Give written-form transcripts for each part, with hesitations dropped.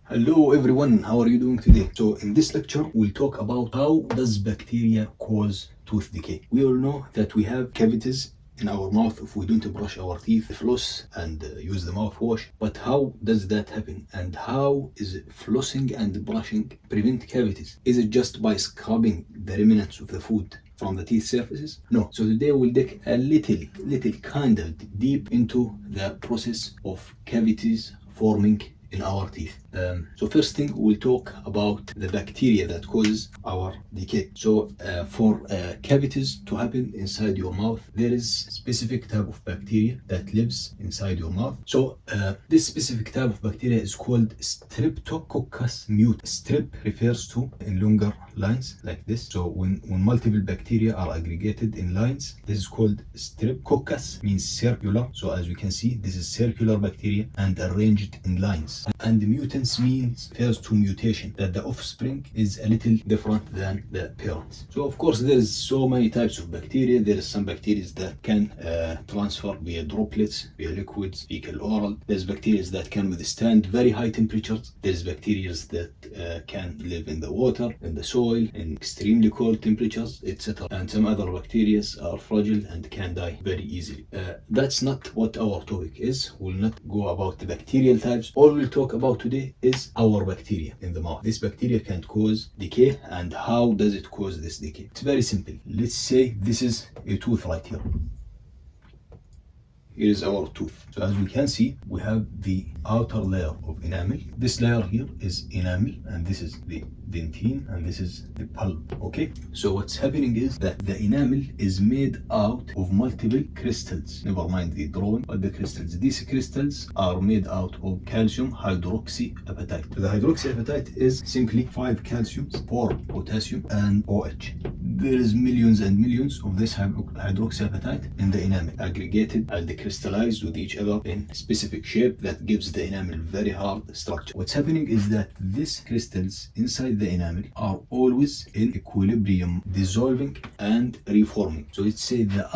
Hello everyone, how are you doing today? So in this lecture, we'll talk about how does bacteria cause tooth decay. We all know that we have cavities in our mouth if we don't brush our teeth, floss and use the mouthwash. But how does that happen? And how is flossing and brushing prevent cavities? Is it just by scrubbing the remnants of the food from the teeth surfaces? No. So today we'll dig a little kind of deep into the process of cavities forming in our teeth. So first thing, we'll talk about the bacteria that causes our decay. So for cavities to happen inside your mouth, there is specific type of bacteria that lives inside your mouth. So this specific type of bacteria is called Streptococcus mute. Strep refers to in longer lines like this. So when multiple bacteria are aggregated in lines, this is called Streptococcus, means circular. So as we can see, this is circular bacteria and arranged in lines. And mutants refers to mutation, that the offspring is a little different than the parents. So of course there is so many types of bacteria. There is some bacteria that can transfer via droplets, via liquids, fecal, oral. There's bacteria that can withstand very high temperatures. There's bacteria that can live in the water, in the soil, in extremely cold temperatures, etc. And some other bacteria are fragile and can die very easily. That's not what our topic is. We'll not go about the bacterial types. All we'll talk about today is our bacteria in the mouth. This bacteria can cause decay, and how does it cause this decay? It's very simple. Let's say this is a tooth right here. Here is our tooth. So as we can see, we have the outer layer of enamel. This layer here is enamel, and this is the dentine, and this is the pulp. Okay, so what's happening is that the enamel is made out of multiple crystals. Never mind the drawing, but the crystals. These crystals are made out of calcium hydroxyapatite. So the hydroxyapatite is simply 5 calciums, 4 potassium, and OH. There is millions and millions of this hydroxyapatite in the enamel, aggregated and crystallized with each other in specific shape that gives the enamel very hard structure. What's happening is that these crystals inside the enamel are always in equilibrium, dissolving and reforming. So let's say the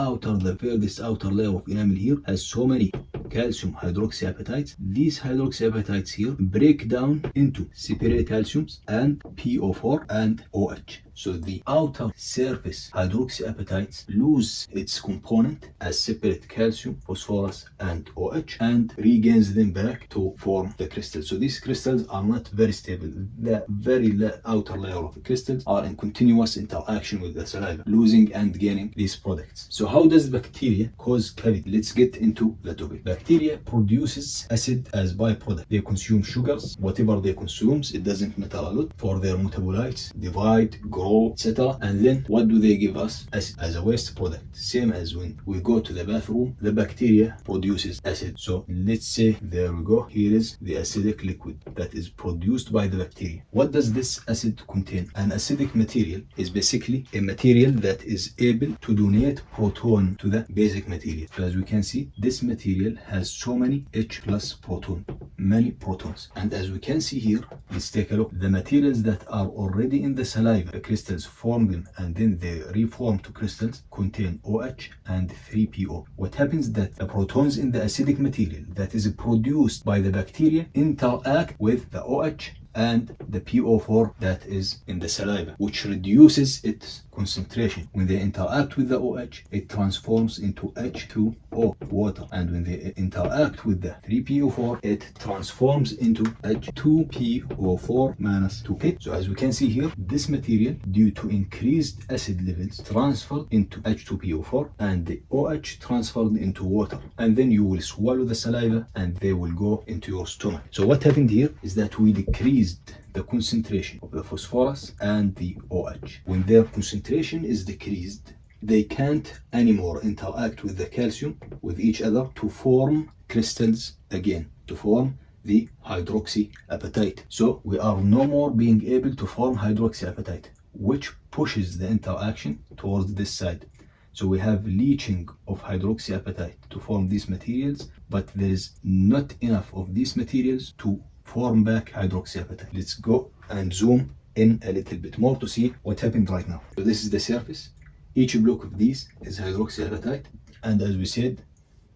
furthest outer layer of enamel here has so many calcium hydroxyapatites. These hydroxyapatites here break down into separate calciums and PO4 and OH. So the outer surface hydroxyapatites lose its component as separate calcium, phosphorus, and OH, and regains them back to form the crystals. So these crystals are not very stable. The very outer layer of the crystals are in continuous interaction with the saliva, losing and gaining these products. So how does bacteria cause cavity? Let's get into the topic. Bacteria produces acid as byproduct. They consume sugars. Whatever they consume, it doesn't matter a lot for their metabolites, divide, grow, etc. And then what do they give us? Acid as a waste product. Same as when we go to the bathroom, the bacteria produces acid. So let's say, there we go, here is the acidic liquid that is produced by the bacteria. What does this acid contain? An acidic material is basically a material that is able to donate proton to the basic material. So as we can see, this material has so many H plus proton, many protons. And as we can see here, let's take a look. The materials that are already in the saliva, the crystals form them and then they reform to crystals, contain OH and 3PO. What happens that the protons in the acidic material that is produced by the bacteria interact with the OH and the PO4 that is in the saliva, which reduces its concentration. When they interact with the OH, it transforms into H2O, water. And when they interact with the 3PO4, it transforms into H2PO4 minus 2K. So as we can see here, this material, due to increased acid levels, transferred into H2PO4, and the OH transferred into water. And then you will swallow the saliva and they will go into your stomach. So what happened here is that we decreased the concentration of the phosphorus and the OH. When their concentration is decreased, they can't anymore interact with the calcium with each other to form crystals again, to form the hydroxyapatite. So we are no more being able to form hydroxyapatite, which pushes the interaction towards this side. So we have leaching of hydroxyapatite to form these materials, but there is not enough of these materials to form back hydroxyapatite. Let's go and zoom in a little bit more to see what happened right now. So this is the surface. Each block of these is hydroxyapatite, and as we said,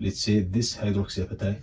let's say this hydroxyapatite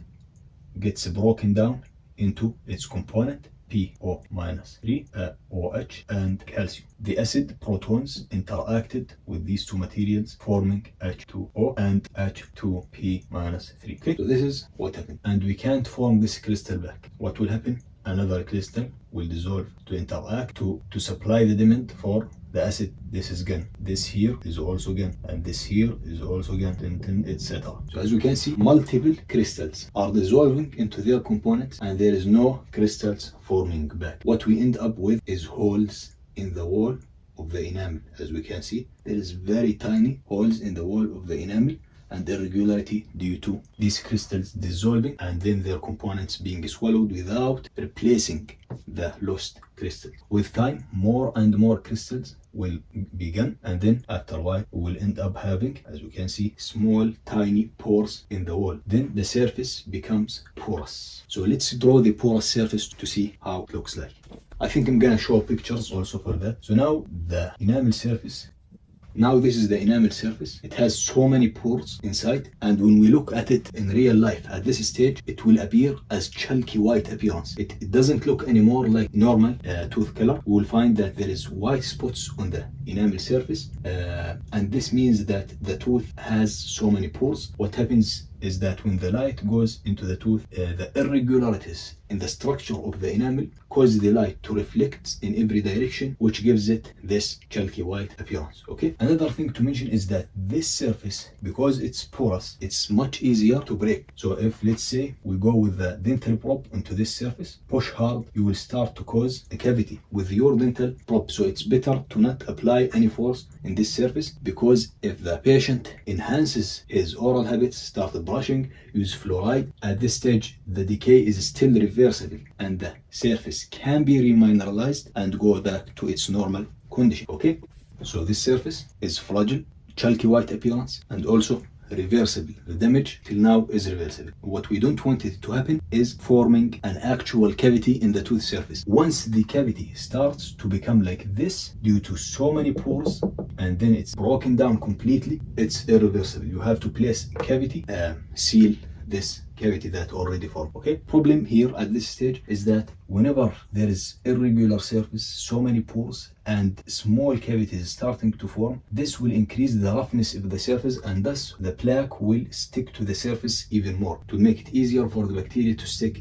gets broken down into its component PO minus 3, OH, and calcium. The acid protons interacted with these two materials, forming H2O and H2P minus 3. Okay, so this is what happened. And we can't form this crystal back. What will happen? Another crystal will dissolve to interact to supply the demand for the acid. This is GAN. This here is also GAN, and this here is also GAN, etc. So as we can see, multiple crystals are dissolving into their components, and there is no crystals forming back. What we end up with is holes in the wall of the enamel. As we can see, there is very tiny holes in the wall of the enamel, and irregularity due to these crystals dissolving and then their components being swallowed without replacing the lost crystals. With time, more and more crystals will begin, and then after a while we will end up having, as we can see, small tiny pores in the wall. Then the surface becomes porous. So let's draw the porous surface to see how it looks like. I think I'm gonna show pictures also for that. So now the enamel surface. Now this is the enamel surface. It has so many pores inside, and when we look at it in real life at this stage, it will appear as chalky white appearance. It doesn't look anymore like normal tooth color. We will find that there is white spots on the enamel surface, and this means that the tooth has so many pores. What happens is that when the light goes into the tooth, the irregularities in the structure of the enamel cause the light to reflect in every direction, which gives it this chalky white appearance. Okay. Another thing to mention is that this surface, because it's porous, it's much easier to break. So if, let's say, we go with the dental probe into this surface, push hard, you will start to cause a cavity with your dental probe. So it's better to not apply any force in this surface, because if the patient enhances his oral habits, start brushing, use fluoride, at this stage the decay is still reversible and the surface can be remineralized and go back to its normal condition. Okay, so this surface is fragile, chalky white appearance, and also reversible. The damage till now is reversible. What we don't want it to happen is forming an actual cavity in the tooth surface. Once the cavity starts to become like this due to so many pores, and then it's broken down completely, it's irreversible. You have to place a cavity, seal this cavity that already formed. Okay, problem here at this stage is that whenever there is irregular surface, so many pores and small cavities starting to form, this will increase the roughness of the surface, and thus the plaque will stick to the surface even more to make it easier for the bacteria to stick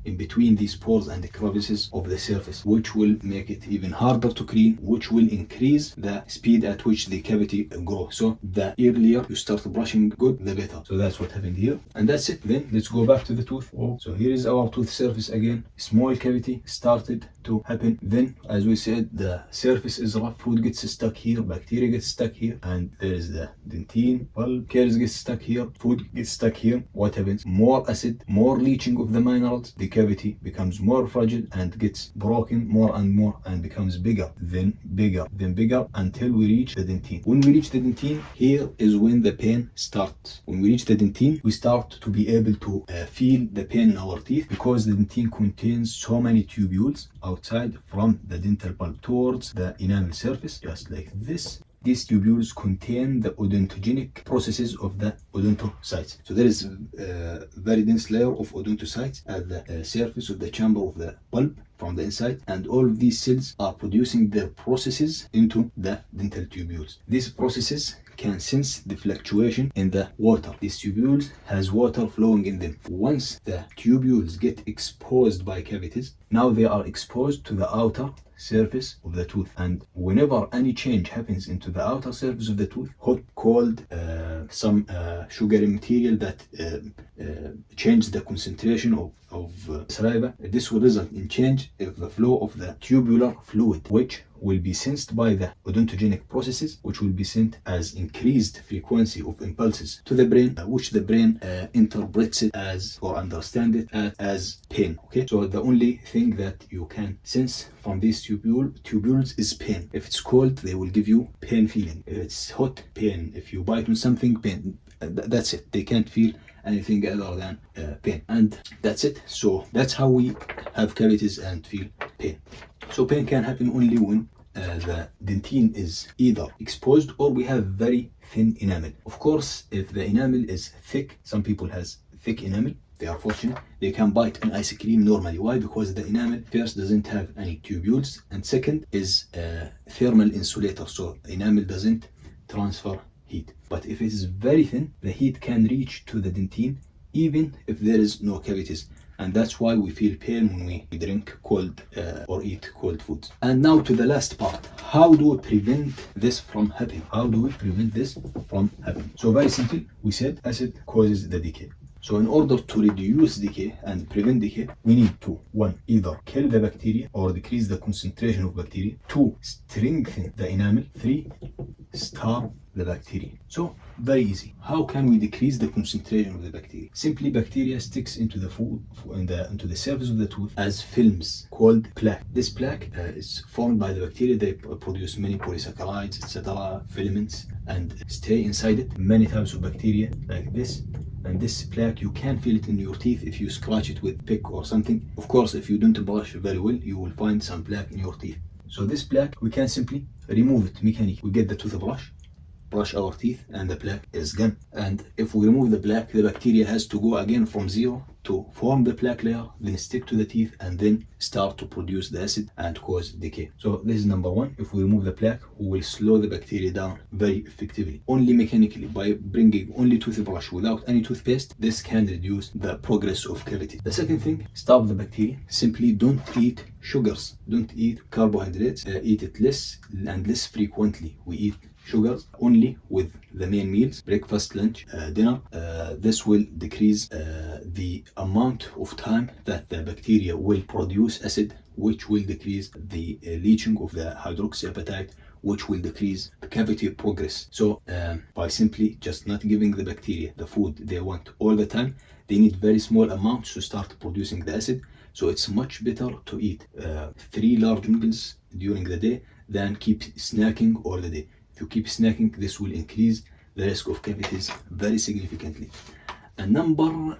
in between these pores and the crevices of the surface, which will make it even harder to clean, which will increase the speed at which the cavity grows. So the earlier you start brushing good, the better. So that's what happened here, and that's it. Then let's go back to the tooth. So here is our tooth surface again. Small cavity started to happen. Then, as we said, the surface is rough. Food gets stuck here, bacteria gets stuck here, and there is the dentine pulp. Caries gets stuck here, food gets stuck here. What happens? More acid, more leaching of the minerals. The cavity becomes more fragile and gets broken more and more and becomes bigger, then bigger, then bigger, until we reach the dentine. When we reach the dentine, here is when the pain starts. When we reach the dentine, we start to be able to feel the pain in our teeth, because the dentine contains so many tubules outside from the dental pulp towards the enamel surface, just like this. These tubules contain the odontogenic processes of the odontocytes. So there is a very dense layer of odontocytes at the surface of the chamber of the pulp from the inside, and all of these cells are producing their processes into the dental tubules. These processes can sense the fluctuation in the water. These tubules has water flowing in them. Once the tubules get exposed by cavities, now they are exposed to the outer surface of the tooth, and whenever any change happens into the outer surface of the tooth, hot, cold, some sugary material that change the concentration of saliva, this will result in change of the flow of the tubular fluid, which will be sensed by the odontogenic processes, which will be sent as increased frequency of impulses to the brain, which the brain interprets it as, or understand it as pain. Okay, so the only thing that you can sense from these tubules is pain. If it's cold, they will give you pain feeling. If it's hot, pain. If you bite on something, pain. That's it. They can't feel anything other than pain, and that's it. So that's how we have cavities and feel pain. So pain can happen only when the dentine is either exposed or we have very thin enamel. Of course, if the enamel is thick, some people has thick enamel, they are fortunate, they can bite an ice cream normally. Why? Because the enamel first doesn't have any tubules, and second is a thermal insulator, so enamel doesn't transfer heat. But if it is very thin, the heat can reach to the dentine even if there is no cavities, and that's why we feel pain when we drink cold or eat cold foods. And now to the last part. How do we prevent this from happening? How do we prevent this from happening? So very simple. We said acid causes the decay. So in order to reduce decay and prevent decay, we need to, 1, either kill the bacteria or decrease the concentration of bacteria. 2, strengthen the enamel. 3, starve the bacteria. So very easy. How can we decrease the concentration of the bacteria? Simply, bacteria sticks into the food, into the surface of the tooth as films called plaque. This plaque is formed by the bacteria. They produce many polysaccharides, etc., filaments, and stay inside it. Many types of bacteria like this. And this plaque, you can feel it in your teeth if you scratch it with a pick or something. Of course, if you don't brush very well, you will find some plaque in your teeth. So this plaque, we can simply remove it mechanically. We get the toothbrush, brush our teeth, and the plaque is gone. And if we remove the plaque, the bacteria has to go again from zero to form the plaque layer, then stick to the teeth, and then start to produce the acid and cause decay. So this is number 1. If we remove the plaque, we will slow the bacteria down very effectively. Only mechanically, by bringing only toothbrush without any toothpaste, this can reduce the progress of cavity. The second thing, starve the bacteria. Simply don't eat sugars, don't eat carbohydrates, eat it less and less frequently. We eat sugars only with the main meals, breakfast, lunch, dinner. This will decrease the amount of time that the bacteria will produce acid, which will decrease the leaching of the hydroxyapatite, which will decrease the cavity progress. So by simply just not giving the bacteria the food they want all the time, they need very small amounts to start producing the acid. So it's much better to eat 3 large meals during the day than keep snacking all the day. If you keep snacking, this will increase the risk of cavities very significantly. And number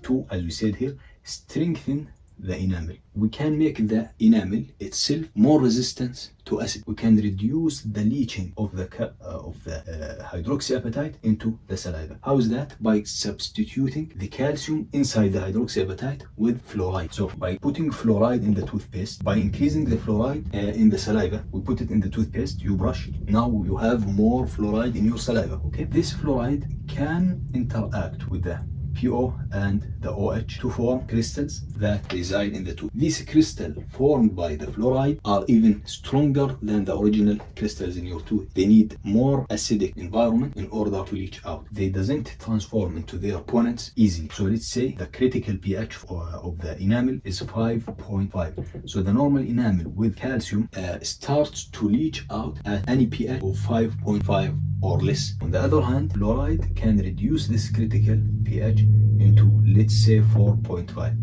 2, as we said here, strengthen the enamel. We can make the enamel itself more resistant to acid. We can reduce the leaching of the hydroxyapatite into the saliva. How is that? By substituting the calcium inside the hydroxyapatite with fluoride. So by putting fluoride in the toothpaste, by increasing the fluoride in the saliva, we put it in the toothpaste, you brush it. Now you have more fluoride in your saliva. Okay, this fluoride can interact with the PO and the OH to form crystals that reside in the tooth. These crystals formed by the fluoride are even stronger than the original crystals in your tooth. They need more acidic environment in order to leach out. They doesn't transform into their opponents easily. So let's say the critical pH of the enamel is 5.5. So the normal enamel with calcium starts to leach out at any pH of 5.5 or less. On the other hand, fluoride can reduce this critical pH into, let's say, 4.5.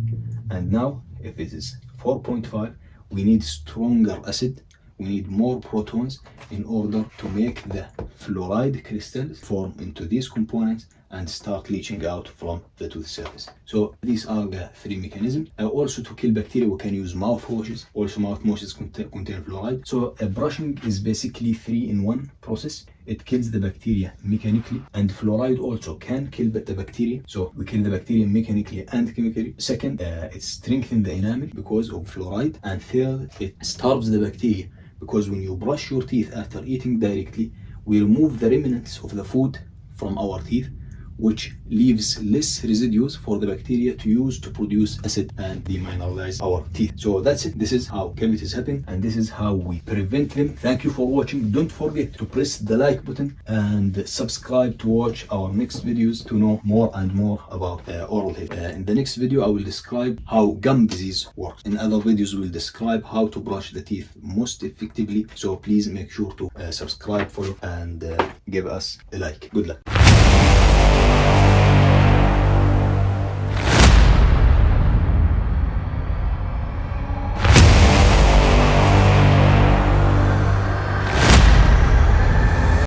And now, if it is 4.5, we need stronger acid, we need more protons in order to make the fluoride crystals form into these components and start leaching out from the tooth surface. So these are the 3 mechanisms. Also, to kill bacteria, we can use mouthwashes. Also, mouthwashes contain fluoride. So brushing is basically 3-in-1 process. It kills the bacteria mechanically, and fluoride also can kill the bacteria. So we kill the bacteria mechanically and chemically. Second, it strengthens the enamel because of fluoride. And third, it starves the bacteria, because when you brush your teeth after eating directly, we remove the remnants of the food from our teeth, which leaves less residues for the bacteria to use to produce acid and demineralize our teeth. So that's it. This is how cavities happen, and this is how we prevent them. Thank you for watching. Don't forget to press the like button and subscribe to watch our next videos to know more and more about oral health. In the next video, I will describe how gum disease works. In other videos, we'll describe how to brush the teeth most effectively. So please make sure to subscribe, follow, and give us a like. Good luck.